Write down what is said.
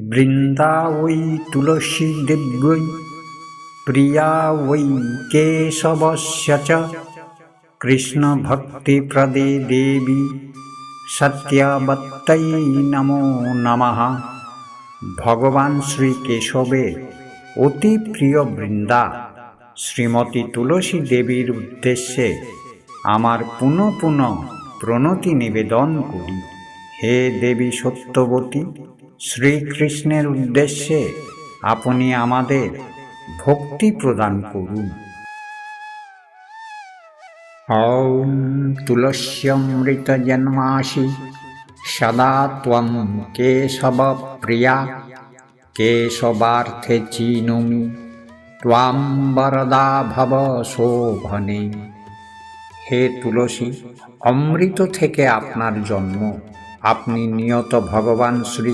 বৃন্দা ওই তুলসী দিব্যৈ প্রিয়া ওই কেশবস্য চ কৃষ্ণ ভক্তিপ্রদে দেবী সত্যাবত্তৈ নমো নমঃ। ভগবান শ্রী কেশবের অতি প্রিয় বৃন্দা শ্রীমতী তুলসী দেবীর উদ্দেশ্যে আমার পুনঃ পুনঃ প্রণতি নিবেদন করি। হে দেবী সত্যবতী, শ্রীকৃষ্ণের উদ্দেশ্যে আপনি আমাদের ভক্তি প্রদান করুন। ॐ तुलस्यमृतजन्मासि सदा त्वं केशवप्रिया केशवार्थे चिनुमि त्वां वरदा भव शोभने। হে তুলসী, অমৃত থেকে আপনার জন্ম। আপনি নিয়ত ভগবান শ্রী